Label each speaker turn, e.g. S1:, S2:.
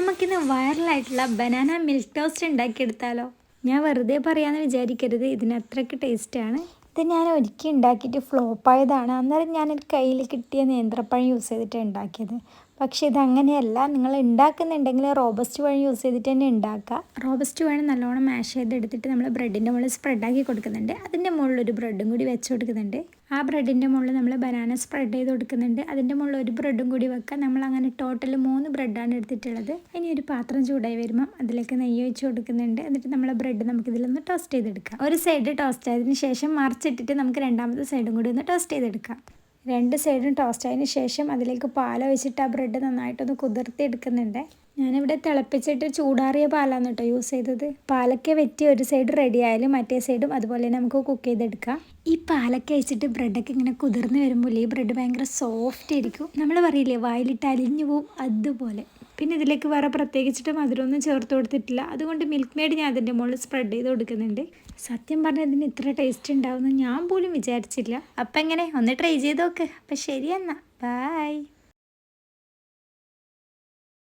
S1: നമുക്കിന്ന് വൈറലായിട്ടുള്ള banana milk toast ഉണ്ടാക്കിയെടുത്താലോ? ഞാൻ വെറുതെ പറയാമെന്ന് വിചാരിക്കരുത്, ഇതിന് അത്രയ്ക്ക് ടേസ്റ്റാണ്. ഇത് ഞാൻ ഒരിക്കൽ ഉണ്ടാക്കിയിട്ട് ഫ്ലോപ്പായതാണ്. അന്നേരം ഞാനൊരു കയ്യിൽ കിട്ടിയ നേന്ത്രപ്പഴം യൂസ് ചെയ്തിട്ടാണ് ഉണ്ടാക്കിയത്. പക്ഷേ ഇതങ്ങനെയല്ല, നിങ്ങൾ ഉണ്ടാക്കുന്നുണ്ടെങ്കിൽ റോബസ്റ്റ് പഴം യൂസ് ചെയ്തിട്ട് തന്നെ ഉണ്ടാക്കുക. റോബസ്റ്റ് പഴം നല്ലോണം മാഷ് ചെയ്തെടുത്തിട്ട് നമ്മൾ ബ്രെഡിൻ്റെ മുകളിൽ സ്പ്രെഡാക്കി കൊടുക്കുന്നുണ്ട്. അതിൻ്റെ മുകളിൽ ഒരു ബ്രെഡും കൂടി വെച്ച് കൊടുക്കുന്നുണ്ട്. ആ ബ്രെഡിൻ്റെ മുകളിൽ നമ്മൾ ബനാന സ്പ്രെഡ് ചെയ്ത് കൊടുക്കുന്നുണ്ട്. അതിൻ്റെ മുകളിൽ ഒരു ബ്രെഡും കൂടി വെക്കുക. നമ്മൾ അങ്ങനെ ടോട്ടൽ 3 ബ്രെഡാണ് എടുത്തിട്ടുള്ളത്. ഇനി ഒരു പാത്രം ചൂടായി വരുമ്പം അതിലേക്ക് നെയ്യ് ഒഴിച്ച് കൊടുക്കുന്നുണ്ട്. എന്നിട്ട് നമ്മൾ ബ്രെഡ് നമുക്കിതിലൊന്ന് ടോസ്റ്റ് ചെയ്തെടുക്കാം. ഒരു സൈഡ് ടോസ്റ്റ് ആയതിനു ശേഷം മറിച്ചിട്ടിട്ട് നമുക്ക് രണ്ടാമത്തെ സൈഡും കൂടി ഒന്ന് ടോസ്റ്റ് ചെയ്തെടുക്കാം. 2 സൈഡും ടോസ്റ്റ് ആയതിന് ശേഷം അതിലേക്ക് പാലൊഴിച്ചിട്ട് ആ ബ്രെഡ് നന്നായിട്ടൊന്ന് കുതിർത്തി എടുക്കുന്നുണ്ട്. ഞാനിവിടെ തിളപ്പിച്ചിട്ട് ചൂടാറിയ പാലാണ് കേട്ടോ യൂസ് ചെയ്തത്. പാലൊക്കെ വെറ്റി ഒരു സൈഡ് റെഡി ആയാലും മറ്റേ സൈഡും അതുപോലെ തന്നെ നമുക്ക് കുക്ക് ചെയ്തെടുക്കാം. ഈ പാലൊക്കെ വെച്ചിട്ട് ബ്രെഡൊക്കെ ഇങ്ങനെ കുതിർന്ന് വരുമ്പോൾ ഈ ബ്രെഡ് ഭയങ്കര സോഫ്റ്റ് ആയിരിക്കും. നമ്മൾ പറയില്ലേ വായിലിട്ട് അലിഞ്ഞു പോവും, അതുപോലെ. പിന്നെ ഇതിലേക്ക് വേറെ പ്രത്യേകിച്ചിട്ട് മധുരമൊന്നും ചേർത്ത് കൊടുത്തിട്ടില്ല. അതുകൊണ്ട് മിൽക്ക് മെയ്ഡ് ഞാൻ അതിൻ്റെ മുകളിൽ സ്പ്രെഡ് ചെയ്ത് കൊടുക്കുന്നുണ്ട്. സത്യം പറഞ്ഞാൽ ഇതിന് ഇത്ര ടേസ്റ്റ് ഉണ്ടാവുമെന്ന് ഞാൻ പോലും വിചാരിച്ചില്ല. അപ്പം എങ്ങനെ ഒന്ന് ട്രൈ ചെയ്ത് നോക്ക്. അപ്പം ശരി എന്നാൽ ബൈ.